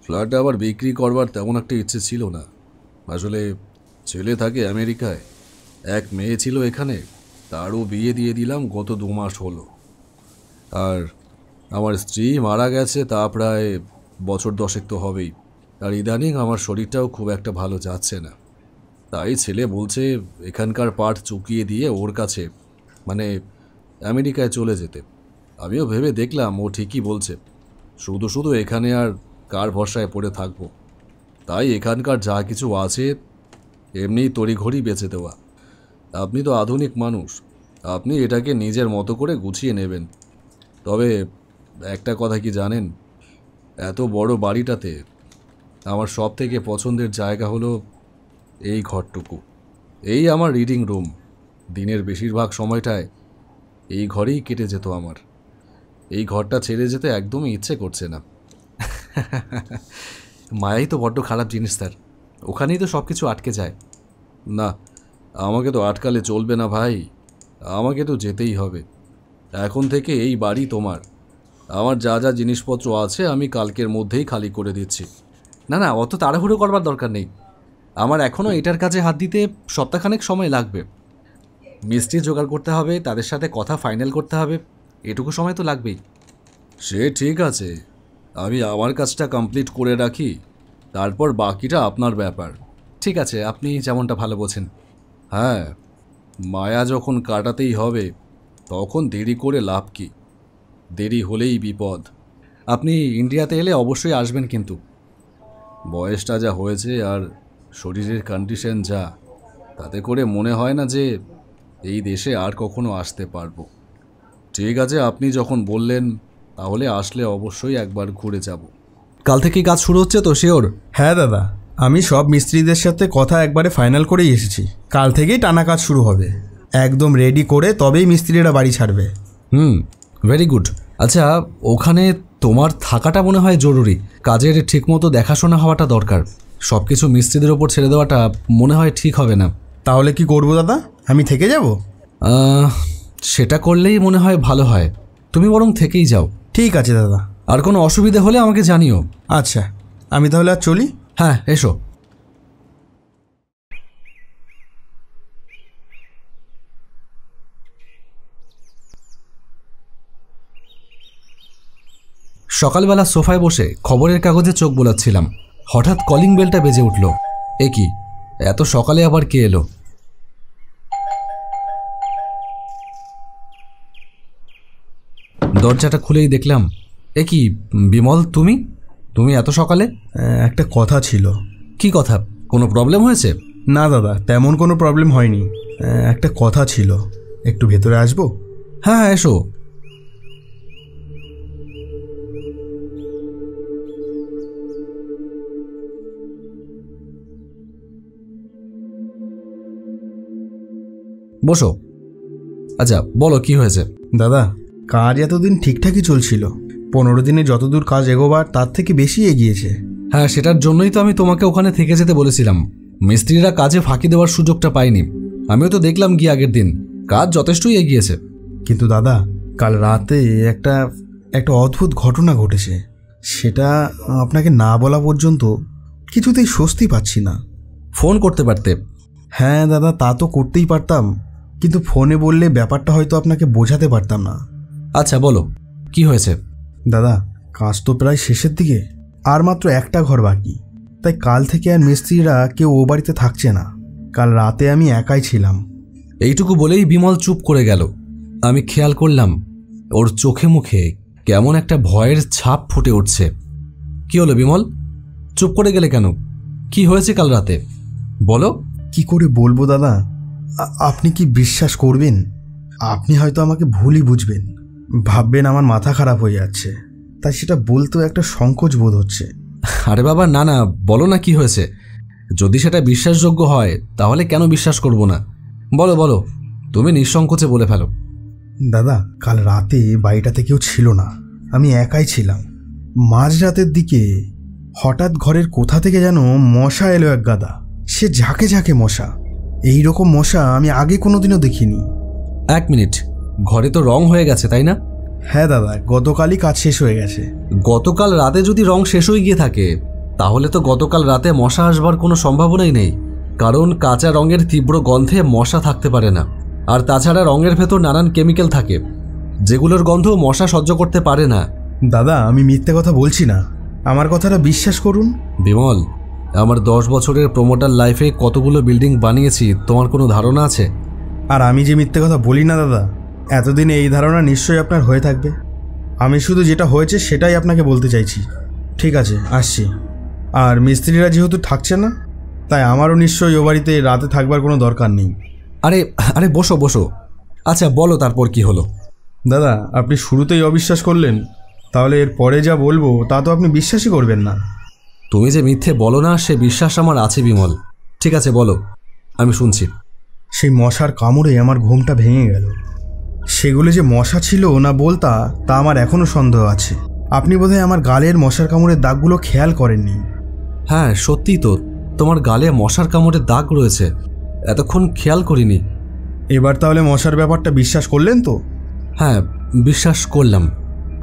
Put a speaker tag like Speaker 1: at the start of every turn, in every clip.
Speaker 1: ফ্ল্যাটটা আবার বিক্রি করবার তেমন একটা ইচ্ছে ছিল না। আসলে ছেলে থাকে আমেরিকায়, এক মেয়ে ছিল এখানে, তারও বিয়ে দিয়ে দিলাম গত 2 মাস হলো। আর আমার স্ত্রী মারা গেছে তা প্রায় বছর 10 তো হবেই। আর ইদানিং আমার শরীরটাও খুব একটা ভালো যাচ্ছে না। তাই ছেলে বলছে এখানকার পাঠ চুকিয়ে দিয়ে ওর কাছে, মানে আমেরিকায় চলে যেতে। আমিও ভেবে দেখলাম ও ঠিকই বলছে, শুধু শুধু এখানে আর কার ভরসায় পড়ে থাকবো। তাই এখানকার যা কিছু আছে এমনিই তড়িঘড়ি বেঁচে দেওয়া। আপনি তো আধুনিক মানুষ, আপনি এটাকে নিজের মতো করে গুছিয়ে নেবেন। তবে একটা কথা কি জানেন, এত বড় বাড়িটাতে আমার সব থেকে পছন্দের জায়গা হলো এই ঘরটুকু। এই আমার রিডিং রুম। দিনের বেশিরভাগ সময়টায় এই ঘরেই কেটে যেত আমার। এই ঘরটা ছেড়ে যেতে একদমই ইচ্ছে করছে না। মায়াই তো বড্ড খারাপ জিনিস স্যার, ওখানেই তো সব কিছু আটকে যায়। না, আমাকে তো আটকালে চলবে না ভাই, আমাকে তো যেতেই হবে। এখন থেকে এই বাড়ি তোমার। আমার যা যা জিনিসপত্র আছে আমি কালকের মধ্যেই খালি করে দিচ্ছি। না না, অত তাড়াহুড়ো করবার দরকার নেই। আমার এখনও এটার কাজে হাত দিতে সপ্তাহখানেক সময় লাগবে। মিস্ত্রি জোগাড় করতে হবে, তাদের সাথে কথা ফাইনাল করতে হবে, এটুকু সময় তো লাগবেই। সে ঠিক আছে, আমি আমার কাজটা কমপ্লিট করে রাখি, তারপর বাকিটা আপনার ব্যাপার। ঠিক আছে, আপনি যেমনটা ভালো বোঝেন। হ্যাঁ, মায়া যখন কাটাতেই হবে তখন দেরি করে লাভ কি? দেরি হলেই বিপদ। আপনি ইন্ডিয়াতে এলে অবশ্যই আসবেন, কিন্তু বয়সটা যা হয়েছে আর শরীরের কন্ডিশন যা, তাতে করে মনে হয় না যে এই দেশে আর কখনো আসতে পারবো। ঠিক আছে, আপনি যখন বললেন তাহলে আসলে অবশ্যই একবার ঘুরে যাব। কাল থেকেই কাজ শুরু হচ্ছে তো শিওর?
Speaker 2: হ্যাঁ দাদা, আমি সব মিস্ত্রিদের সাথে কথা একবারে ফাইনাল করেই এসেছি। কাল থেকেই টানা কাজ শুরু হবে। একদম রেডি করে তবেই মিস্ত্রিরা বাড়ি ছাড়বে।
Speaker 1: Very good. আচ্ছা, ওখানে তোমার থাকাটা মনে হয় জরুরি। কাজের ঠিকমতো দেখাশোনা হওয়াটা দরকার। সব কিছু মিস্ত্রিদের ওপর ছেড়ে দেওয়াটা মনে হয় ঠিক হবে না।
Speaker 2: তাহলে কি করব দাদা, আমি থেকে যাব?
Speaker 1: সেটা করলেই মনে হয় ভালো হয়। তুমি বরং থেকেই যাও।
Speaker 2: ঠিক আছে দাদা।
Speaker 1: আর কোনো অসুবিধা হলে আমাকে জানিও।
Speaker 2: আচ্ছা, আমি তাহলে আর চলি।
Speaker 1: হ্যাঁ, এসো। সকালবেলা সোফায় বসে খবরের কাগজে চোখ বোলাচ্ছিলাম, হঠাৎ কলিং বেলটা বেজে উঠল। এ কি, এত সকালে আবার কে এলো? দরজাটা খুলেই দেখলাম, এ কি বিমল, তুমি তুমি এত সকালে?
Speaker 2: একটা কথা ছিল।
Speaker 1: কি কথা? কোনো প্রবলেম হয়েছে?
Speaker 2: না দাদা, তেমন কোনো প্রবলেম হয়নি। একটা কথা ছিল, একটু ভেতরে আসবো?
Speaker 1: হ্যাঁ হ্যাঁ, এসো। বসো। আচ্ছা বলো, কি হয়েছে?
Speaker 2: দাদা, কাজ এতদিন ঠিকঠাকই চলছিল। 15 দিনে যতদূর কাজ এগোবার তার থেকে বেশি এগিয়েছে।
Speaker 1: হ্যাঁ, সেটার জন্যই তো আমি তোমাকে ওখানে থেকে যেতে বলেছিলাম। মিস্ত্রিরা কাজে ফাঁকি দেওয়ার সুযোগটা পায়নি। আমিও তো দেখলাম গিয়ে আগের দিন কাজ যথেষ্টই এগিয়েছে।
Speaker 2: কিন্তু দাদা, কাল রাতে একটা অদ্ভুত ঘটনা ঘটেছে। সেটা আপনাকে না বলা পর্যন্ত কিছুতেই স্বস্তি পাচ্ছি না।
Speaker 1: ফোন করতে পারতে।
Speaker 2: হ্যাঁ দাদা, তা তো করতেই পারতাম, কিন্তু ফোনে বললে ব্যাপারটা হয়তো আপনাকে বোঝাতে পারতাম না।
Speaker 1: আচ্ছা বলো, কি হয়েছে?
Speaker 2: দাদা, কাজ তো প্রায় শেষের দিকে, আর মাত্র একটা ঘর বাকি। তাই কাল থেকে আর মিস্ত্রিরা কেউ ও বাড়িতে থাকছে না। কাল রাতে আমি একাই ছিলাম।
Speaker 1: এইটুকু বলেই বিমল চুপ করে গেল। আমি খেয়াল করলাম ওর চোখে মুখে কেমন একটা ভয়ের ছাপ ফুটে উঠছে। কি হলো বিমল, চুপ করে গেলে কেন? কি হয়েছে কাল রাতে, বলো।
Speaker 2: কি করে বলবো দাদা, আপনি কি বিশ্বাস করবেন? আপনি হয়তো আমাকে ভুলই বুঝবেন, ভাববেন আমার মাথা খারাপ হয়ে যাচ্ছে, তাই সেটা বলতেও একটা সংকোচ বোধ হচ্ছে।
Speaker 1: আরে বাবা, না না, বলো না কি হয়েছে। যদি সেটা বিশ্বাসযোগ্য হয় তাহলে কেন বিশ্বাস করব না? বলো বলো, তুমি নিঃসংকোচে বলে ফেলো।
Speaker 2: দাদা, কাল রাতে বাড়িটাতে কেউ ছিল না, আমি একাই ছিলাম। মাঝরাতের দিকে হঠাৎ ঘরের কোথা থেকে যেন মশা এলো, এক গাদা। সে ঝাঁকে ঝাঁকে মশা। এইরকম মশা আমি আগে কোনোদিনও দেখিনি।
Speaker 1: 1 মিনিট, ঘরে তো রং হয়ে গেছে তাই না?
Speaker 2: হ্যাঁ দাদা, গতকালই কাজ শেষ হয়ে গেছে।
Speaker 1: গতকাল রাতে যদি রং শেষ হয়ে গিয়ে থাকে তাহলে তো গতকাল রাতে মশা আসবার কোনো সম্ভাবনাই নেই, কারণ কাঁচা রঙের তীব্র গন্ধে মশা থাকতে পারে না। আর তাছাড়া রঙের ভেতর নানান কেমিক্যাল থাকে, যেগুলোর গন্ধ মশা সহ্য করতে পারে না।
Speaker 2: দাদা, আমি মিথ্যে কথা বলছি না, আমার কথাটা বিশ্বাস করুন।
Speaker 1: বিমল, আমার 10 বছরের প্রমোটার লাইফে কতগুলো বিল্ডিং বানিয়েছি তোমার কোনো ধারণা আছে?
Speaker 2: আর আমি যে মিথ্যে কথা বলি না দাদা, এতদিনে এই ধারণা নিশ্চয়ই আপনার হয়ে থাকবে। আমি শুধু যেটা হয়েছে সেটাই আপনাকে বলতে চাইছি। ঠিক আছে, আসছি। আর মিস্ত্রিরা যেহেতু থাকছে না, তাই আমারও নিশ্চয়ই ও বাড়িতে রাতে থাকবার কোনো দরকার নেই।
Speaker 1: আরে আরে বসো বসো। আচ্ছা বলো, তারপর কি হলো?
Speaker 2: দাদা, আপনি শুরুতেই অবিশ্বাস করলেন, তাহলে এর পরে যা বলবো তা তো আপনি বিশ্বাসই করবেন না।
Speaker 1: তুমি যে মিথ্যে বলো না সে বিশ্বাস আমার আছে বিমল। ঠিক আছে বলো, আমি শুনছি।
Speaker 2: সেই মশার কামড়ে আমার ঘুমটা ভেঙে গেল। সেগুলো যে মশা ছিল না বলতা, তা আমার এখনও সন্দেহ আছে। আপনি বোধহয় আমার গালের মশার কামড়ের দাগগুলো খেয়াল করেননি।
Speaker 1: হ্যাঁ সত্যিই তো, তোমার গালে মশার কামড়ের দাগ রয়েছে, এতক্ষণ খেয়াল করিনি।
Speaker 2: এবার তাহলে মশার ব্যাপারটা বিশ্বাস করলেন তো?
Speaker 1: হ্যাঁ বিশ্বাস করলাম,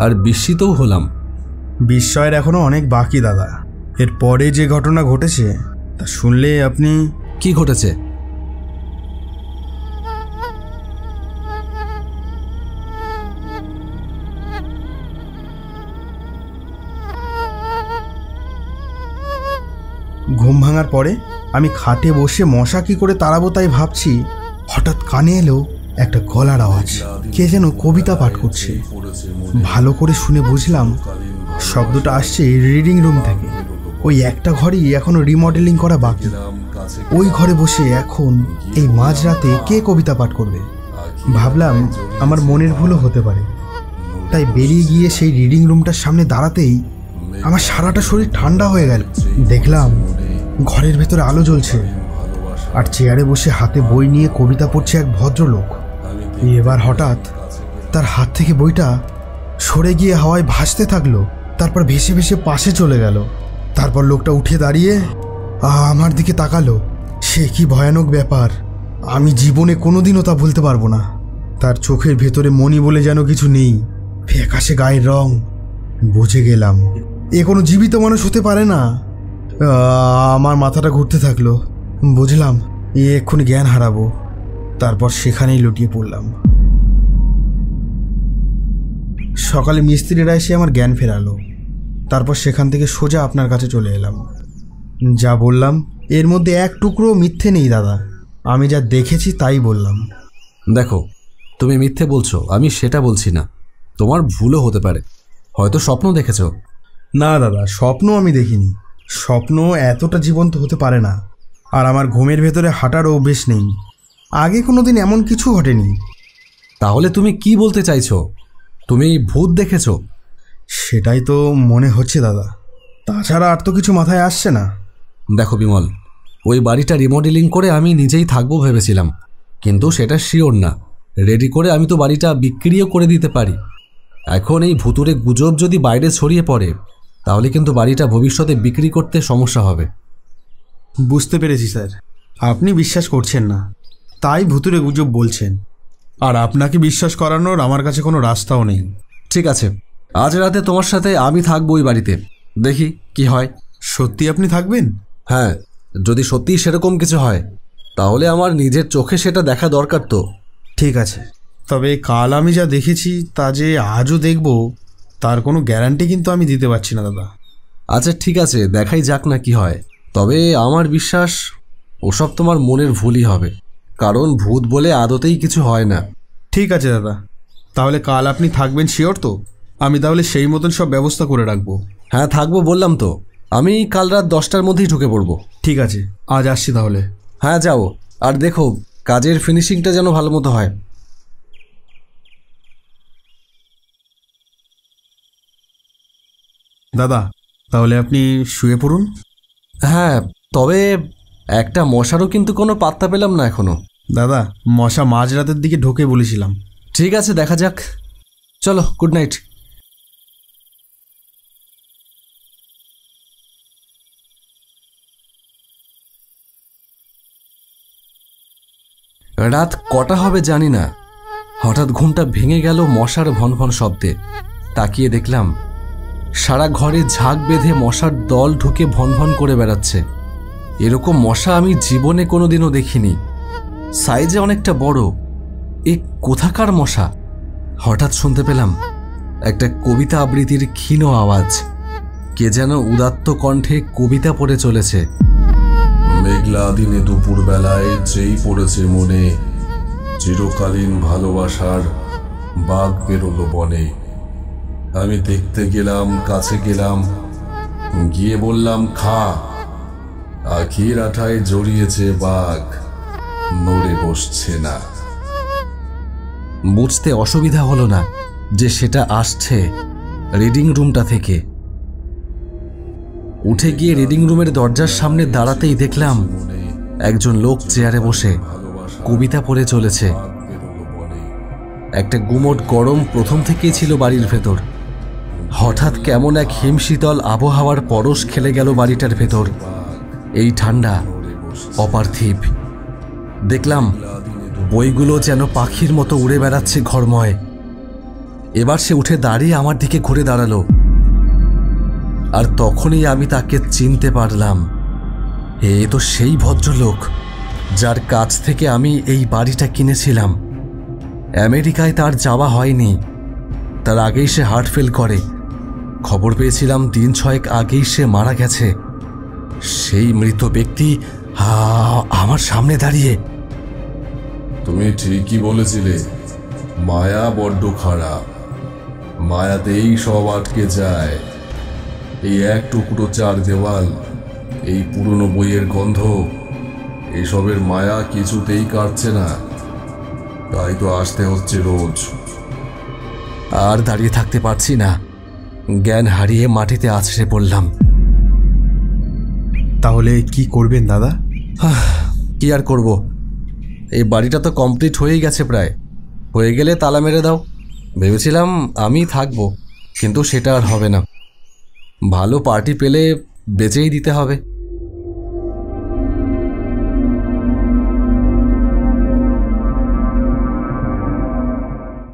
Speaker 1: আর বিস্মিতও হলাম।
Speaker 2: বিস্ময়ের এখনও অনেক বাকি দাদা। এর পরে যে ঘটনা ঘটেছে তা শুনলে আপনি...
Speaker 1: কি ঘটেছে?
Speaker 2: ঘুম ভাঙার পরে আমি খাটে বসে মশা কি করে তাড়াবো তাই ভাবছি, হঠাৎ কানে এলো একটা গলার আওয়াজ। কে যেন কবিতা পাঠ করছে। ভালো করে শুনে বুঝলাম শব্দটা আসছে রিডিং রুম থেকে। ওই একটা ঘরই এখনো রিমডেলিং করা বাকি। ওই ঘরে বসে এখন এই মাঝরাতে কে কবিতা পাঠ করবে? ভাবলাম আমার মনের ভুলও হতে পারে, তাই বেরিয়ে গিয়ে সেই রিডিং রুমটার সামনে দাঁড়াতেই আমার সারাটা শরীর ঠান্ডা হয়ে গেল। দেখলাম ঘরের ভেতরে আলো জ্বলছে, আর চেয়ারে বসে হাতে বই নিয়ে কবিতা পড়ছে এক ভদ্রলোক। এবার হঠাৎ তার হাত থেকে বইটা সরে গিয়ে হাওয়ায় ভাসতে থাকলো, তারপর ভেসে ভেসে পাশে চলে গেল। তারপর লোকটা উঠে দাঁড়িয়ে আমার দিকে তাকালো। সে কি ভয়ানক ব্যাপার, আমি জীবনে কোনোদিনও তা ভুলতে পারবো না। তার চোখের ভেতরে মণি বলে যেন কিছু নেই, ফ্যাকাশে গায়ের রং। বুঝে গেলাম এ কোনো জীবিত মানুষ হতে পারে না। আমার মাথাটা ঘুরতে থাকলো। বুঝলাম এক্ষুনি জ্ঞান হারাবো। তারপর সেখানেই লুটিয়ে পড়লাম। সকালে মিস্ত্রিরা এসে আমার জ্ঞান ফেরালো। তারপর সেখান থেকে সোজা আপনার কাছে চলে এলাম। যা বললাম এর মধ্যে এক টুকরো মিথ্যে নেই দাদা। আমি যা দেখেছি তাই বললাম।
Speaker 1: দেখো, তুমি মিথ্যে বলছো, আমি সেটা বলছি না। তোমার ভুলও হতে পারে, হয়তো স্বপ্ন দেখেছো।
Speaker 2: না দাদা, স্বপ্ন আমি দেখিনি। স্বপ্ন এতটা জীবন্ত হতে পারে না। আর আমার ঘুমের ভেতরে হাঁটার অভ্যেস নেই, আগে কোনোদিন এমন কিছু ঘটেনি।
Speaker 1: তাহলে তুমি কি বলতে চাইছো? তুমি ভূত দেখেছো?
Speaker 2: সেটাই তো মনে হচ্ছে দাদা, তাছাড়া আর তো কিছু মাথায় আসছে না।
Speaker 1: দেখো বিমল, ওই বাড়িটা রিমডেলিং করে আমি নিজেই থাকবো ভেবেছিলাম, কিন্তু সেটা শিওর না। রেডি করে আমি তো বাড়িটা বিক্রিও করে দিতে পারি। এখন এই ভুতুরে গুজব যদি বাইরে ছড়িয়ে পড়ে, তাহলে কিন্তু বাড়িটা ভবিষ্যতে বিক্রি করতে সমস্যা হবে।
Speaker 2: বুঝতে পেরেছি স্যার, আপনি বিশ্বাস করছেন না, তাই ভুতুরে গুজব বলছেন। আর আপনাকে বিশ্বাস করানোর আমার কাছে কোনো রাস্তাও নেই।
Speaker 1: ঠিক আছে, আজ রাতে তোমার সাথে আমি থাকবো ওই বাড়িতে, দেখি কি হয়।
Speaker 2: সত্যি আপনি থাকবেন?
Speaker 1: হ্যাঁ, যদি সত্যিই সেরকম কিছু হয় তাহলে আমার নিজের চোখে সেটা দেখা দরকার তো।
Speaker 2: ঠিক আছে, তবে কাল আমি যা দেখেছি তা যে আজও দেখব তার কোনো গ্যারান্টি কিন্তু আমি দিতে পারছি না দাদা।
Speaker 1: আচ্ছা ঠিক আছে, দেখাই যাক না কি হয়। তবে আমার বিশ্বাস ওসব তোমার মনের ভুলই হবে, কারণ ভূত বলে আদতেই কিছু হয় না।
Speaker 2: ঠিক আছে দাদা, তাহলে কাল আপনি থাকবেন শিওর তো? আমি তাহলে সেই মতন সব ব্যবস্থা করে রাখবো।
Speaker 1: হ্যাঁ থাকবো বললাম তো, আমি কাল রাত 10টার মধ্যেই ঢুকে পড়বো।
Speaker 2: ঠিক আছে, আজ আসছি তাহলে।
Speaker 1: হ্যাঁ যাও, আর দেখো কাজের ফিনিশিংটা যেন ভালো মতো হয়।
Speaker 2: দাদা, তাহলে আপনি শুয়ে পড়ুন।
Speaker 1: হ্যাঁ, তবে একটা মশারও কিন্তু কোনো পাত্তা পেলাম না এখনো।
Speaker 2: দাদা, মশা মাঝরাতের দিকে ঢোকে বলেছিলাম।
Speaker 1: ঠিক আছে, দেখা যাক। চলো, গুড নাইট। রাত কটা হবে জানি না, হঠাৎ ঘুমটা ভেঙে গেল মশার ভনভন শব্দে। তাকিয়ে দেখলাম সারা ঘরে ঝাঁক বেঁধে মশার দল ঢুকে ভনভন করে বেড়াচ্ছে। এরকম মশা আমি জীবনে কোনোদিনও দেখিনি। সাইজে অনেকটা বড়। এ কোথাকার মশা? হঠাৎ শুনতে পেলাম একটা কবিতা আবৃত্তির ক্ষীণ আওয়াজ। কে যেন উদাত্ত কণ্ঠে কবিতা পড়ে চলেছে। মেঘলা দিনে দুপুর বেলায় যেই পড়েছে মনে, চিরকালীন ভালোবাসার বাঘ বেরোলো বনে। আমি দেখতে গেলাম, কাছে গেলাম, গিয়ে বললাম খা। আখির আঠায় জড়িয়েছে বাঘ, নড়ে বসছে না। বুঝতে অসুবিধা হলো না যে সেটা আসছে রিডিং রুমটা থেকে। উঠে গিয়ে রিডিং রুমের দরজার সামনে দাঁড়াতেই দেখলাম একজন লোক চেয়ারে বসে কবিতা পড়ে চলেছে। একটা গুমোট গরম প্রথম থেকেই ছিল বাড়ির ভেতর। হঠাৎ কেমন এক হিমশীতল আবহাওয়ার পরশ খেলে গেল বাড়িটার ভেতর। এই ঠান্ডা অপার্থিব। দেখলাম বইগুলো যেন পাখির মতো উড়ে বেড়াচ্ছে ঘরময়। এবার সে উঠে দাঁড়িয়ে আমার দিকে ঘুরে দাঁড়ালো, আর তখনই আমি তাকে চিনতে পারলাম। এ তো সেই ভদ্রলোক যার কাছ থেকে আমি এই বাড়িটা কিনেছিলাম। আমেরিকায় তার যাওয়া হয়নি, তার আগেই সে হার্ট ফেল করে। খবর পেয়েছিলাম দিন 6 আগেই সে মারা গেছে। সেই মৃত ব্যক্তি আমার সামনে দাঁড়িয়ে। তুমি ঠিকই বলেছিলে, মায়া বড্ড খারাপ। মায়াতেই সব আটকে যায়। এই এক টুকরো চার দেওয়াল, এই পুরনো বইয়ের গন্ধ, এসবের মায়া কিছুতেই কাটছে না। তাই তো আসতে হচ্ছে রোজ। আর দাঁড়িয়ে থাকতে পারছি না, জ্ঞান হারিয়ে মাটিতে আছড়ে পড়লাম।
Speaker 2: তাহলে কি করবেন দাদা?
Speaker 1: কি আর করব, এই বাড়িটা তো কমপ্লিট হয়েই গেছে প্রায়। হয়ে গেলে তালা মেরে দাও। ভেবেছিলাম আমি থাকবো, কিন্তু সেটা আর হবে না। ভালো পার্টি পেলে বেচেই দিতে হবে।